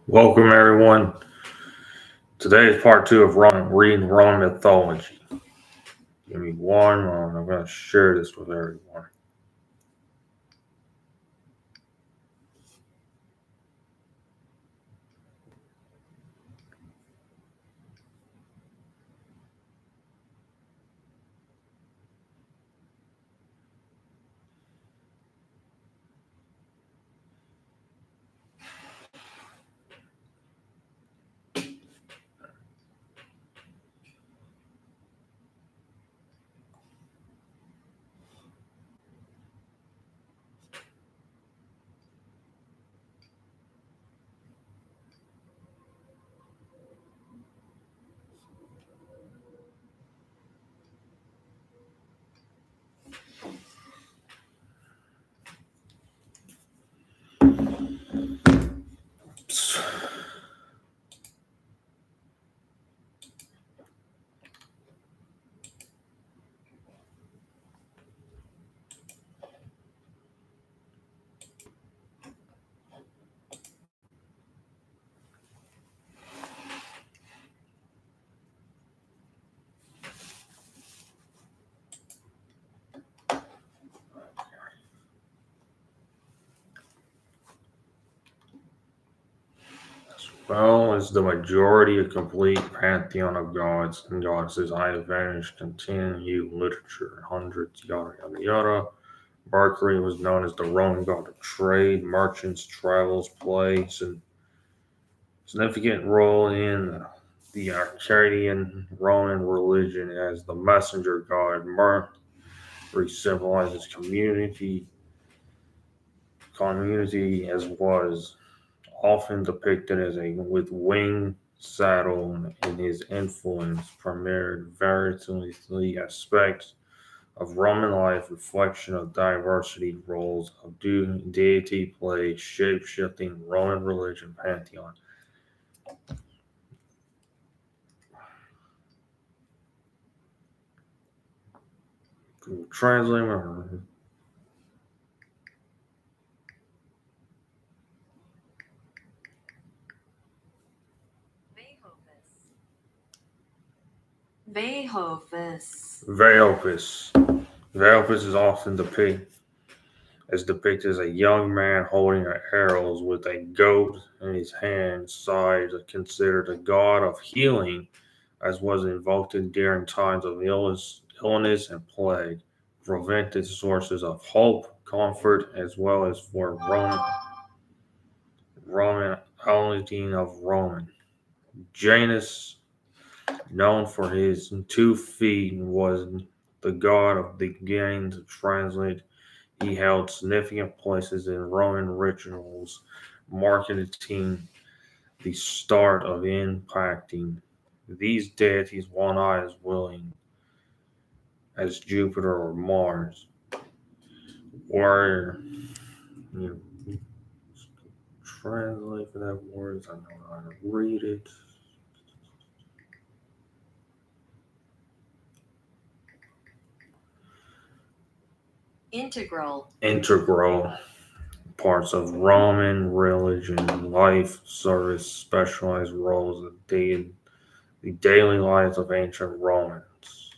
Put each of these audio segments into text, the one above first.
Welcome, everyone. Today is part two of reading Roman mythology. Give me one moment. I'm going to share this with everyone. Well, as the majority of complete pantheon of gods and goddesses I have vanished, continue literature, hundreds, yada yada yada. Mercury was known as the Roman god of trade, merchants, travels, plays, and significant role in the Arcadian Roman religion as the messenger god. Mercury symbolizes community as was often depicted as a with winged saddle, and his influence permeated various aspects of Roman life, reflection of diversity roles of deity play, shape-shifting Roman religion pantheon. Translate. Vehovis. Veopus. Veopus is often depicted as a young man holding arrows with a goat in his hand, side considered a god of healing, as was invoked during times of illness and plague, prevented sources of hope, comfort, as well as for Roman Palatine of Roman. Janus, known for his 2 feet, was the god of the beginning to translate. He held significant places in Roman rituals, marking the start of impacting these deities. One eye is willing as Jupiter or Mars, or you know, translate for that words. I don't know how to read it. Integral parts of Roman religion, life, service, specialized roles of the daily lives of ancient Romans.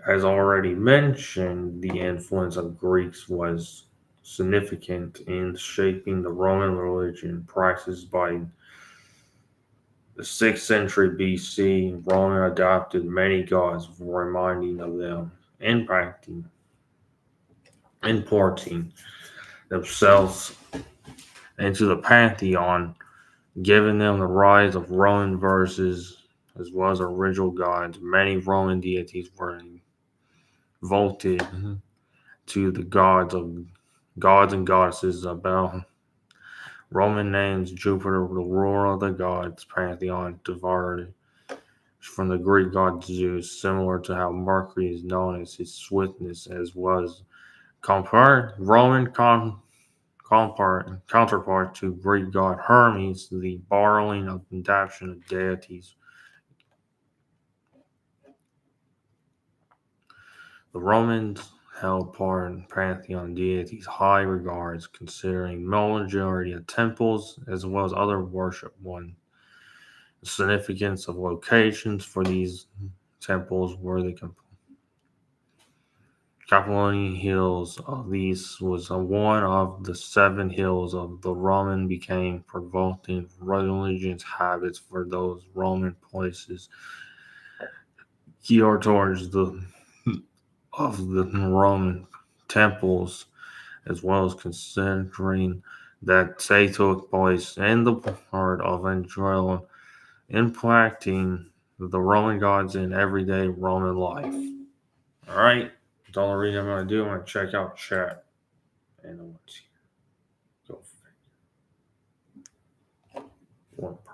As already mentioned, the influence of Greeks was significant in shaping the Roman religion practiced by the 6th century BC. Rome adopted many gods, reminding of them, impacting, importing themselves into the pantheon, giving them the rise of Roman verses as well as original gods. Many Roman deities were vaulted to the gods and goddesses about Roman names. Jupiter, the ruler of the gods, pantheon diverged from the Greek god Zeus, similar to how Mercury is known as his swiftness, as was Roman counterpart to Greek god Hermes, the borrowing of adaptation of deities. The Romans held pantheon deities high regards, considering majority of temples as well as other worship one. The significance of locations for these temples were the Capillary hills of these was one of the 7 hills of the Roman became prevalent religious habits for those Roman places geared towards the of the Roman temples, as well as considering that they took place in the part of Israel, impacting the Roman gods in everyday Roman life. All right, that's all the reading I'm going to do. I'm going to check out chat and what's here. Go for one person.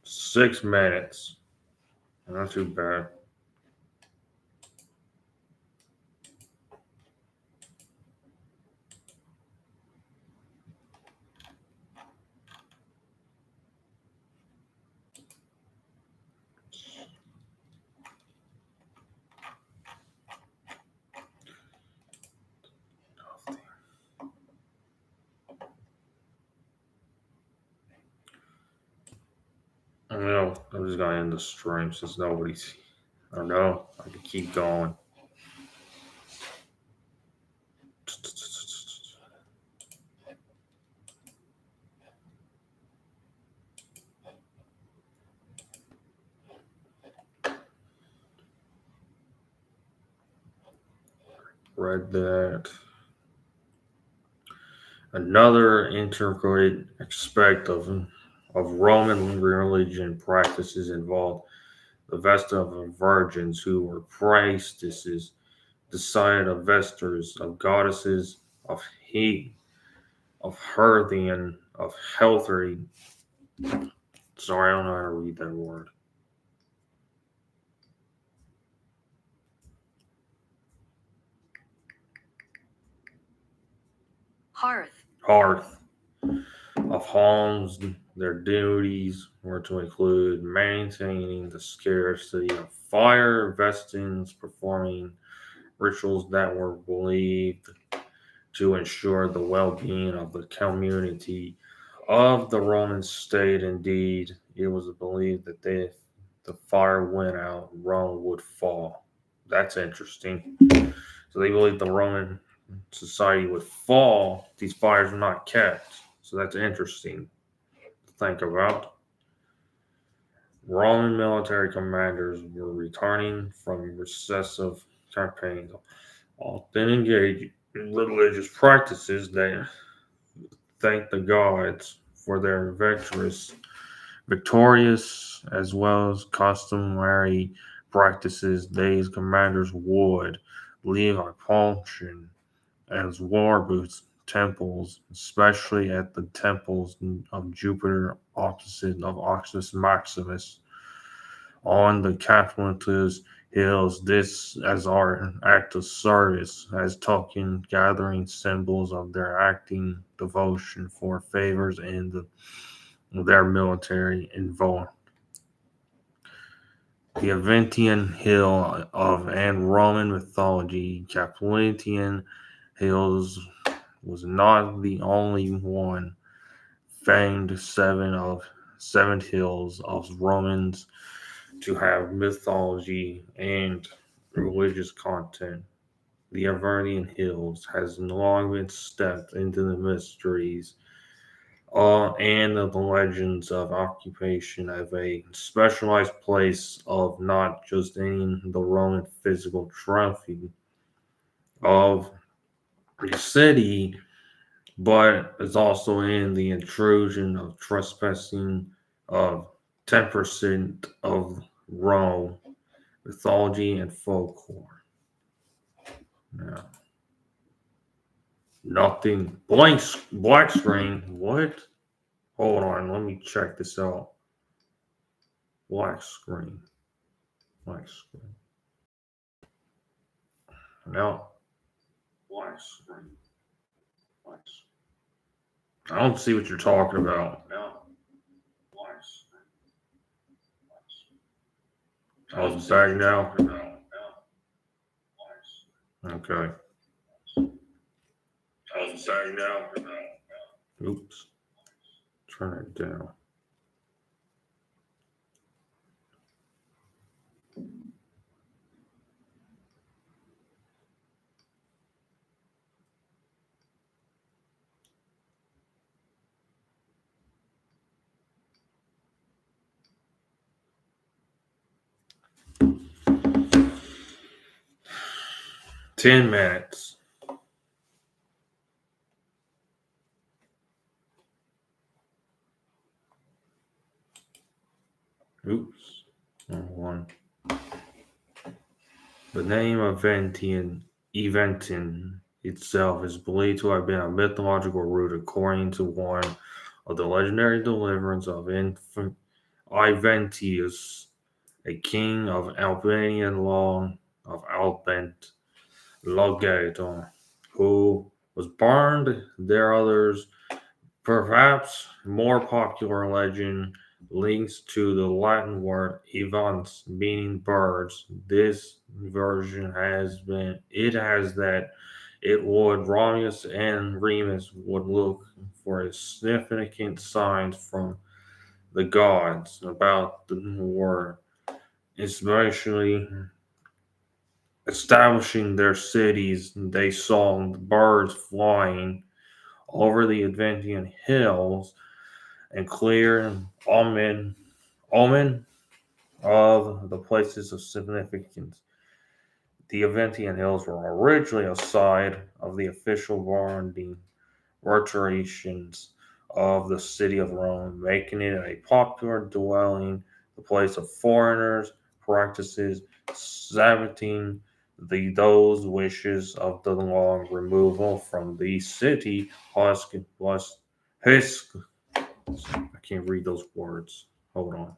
6 minutes. Not too bad. I'm just gonna end the stream since nobody's. I don't know. I can keep going. Read that. Another intricate aspect of Roman religion practices involved the vesting of virgins who were priestesses, the site of vesters of goddesses of heat, of Herthian, of Healthy. Sorry, I don't know how to read that word. Hearth. Of homes, their duties were to include maintaining the scarcity of fire, vestings, performing rituals that were believed to ensure the well being of the community of the Roman state. Indeed, it was believed that if the fire went out, Rome would fall. That's interesting. So they believed the Roman society would fall. These fires were not kept. So that's interesting to think about. Roman military commanders were returning from recessive campaigns, often engaged in religious practices that thanked the gods for their victorious as well as customary practices. These commanders would leave a portion as war boots temples, especially at the temples of Jupiter opposite of Oxus Maximus on the Capitolinus hills. This as our act of service, as token gathering symbols of their acting devotion for favors in their military involvement. The Aventian Hill of and Roman mythology, Capitoline Hills was not the only one. Famed 7 hills of Romans to have mythology and religious content. The Avernian Hills has long been stepped into the mysteries and the legends of occupation of a specialized place of not just in the Roman physical trophy of the city, but is also in the intrusion of trespassing of 10% of Rome mythology and folklore. Now, nothing. Black screen. What? Hold on, let me check this out. Black screen. Black screen. No. Black screen. Black screen. I don't see what you're talking about. No. Black screen. Oh, it's back now? Okay. Oh, it's back now? Oops. Turn it down. Ten minutes. Oops. Wrong one. The name of Eventin itself is believed to have been a mythological root according to one of the legendary deliverance of Iventius, a king of Albanian long of Albent Logaton, who was burned. There are others. Perhaps more popular legend links to the Latin word "evans," meaning birds. This version has that it would Romulus and Remus would look for significant signs from the gods about the word, especially establishing their cities. They saw the birds flying over the Adventian hills and clear omen of the places of significance. The Aventian Hills were originally a site of the official bonding rhetoricians of the city of Rome, making it a popular dwelling, the place of foreigners, practices, sabbating those wishes of the long removal from the city. His, I can't read those words. Hold on.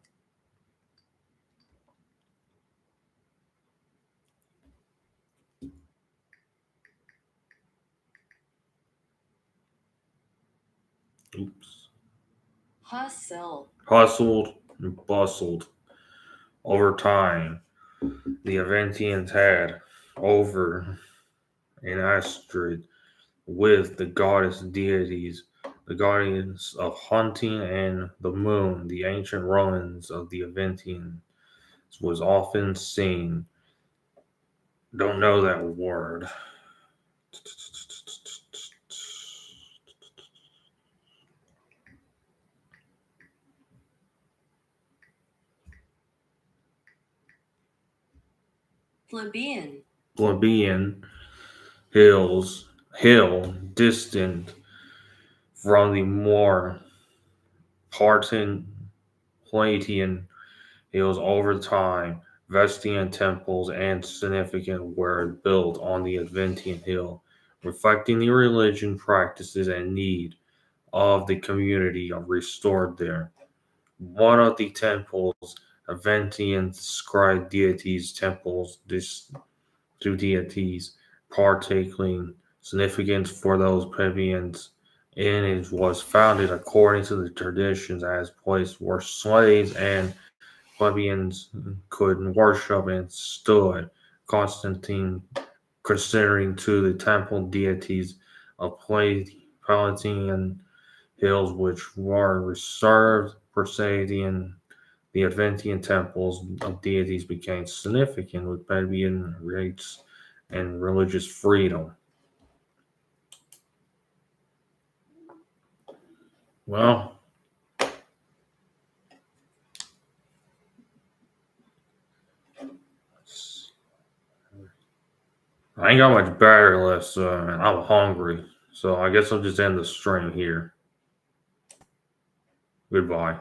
Oops. Hustled and bustled over time. The Aventians had over an astrid with the goddess deities, the guardians of hunting and the moon. The ancient Romans of the Aventians was often seen. Don't know that word. Plebeian hill distant from the more Parton Platian hills over time. Vestian temples and significant were built on the Aventian hill, reflecting the religion, practices, and need of the community are restored there. One of the temples, Aventian scribe deities temples, this to deities, partaking significance for those plebeians, and it was founded according to the traditions as a place where slaves and plebeians could worship and stood. Constantine considering to the temple deities of Palatine hills which were reserved for Sadian. The Adventian temples of deities became significant with plebeian rights and religious freedom. Well, I ain't got much battery left, so I'm hungry. So I guess I'll just end the stream here. Goodbye.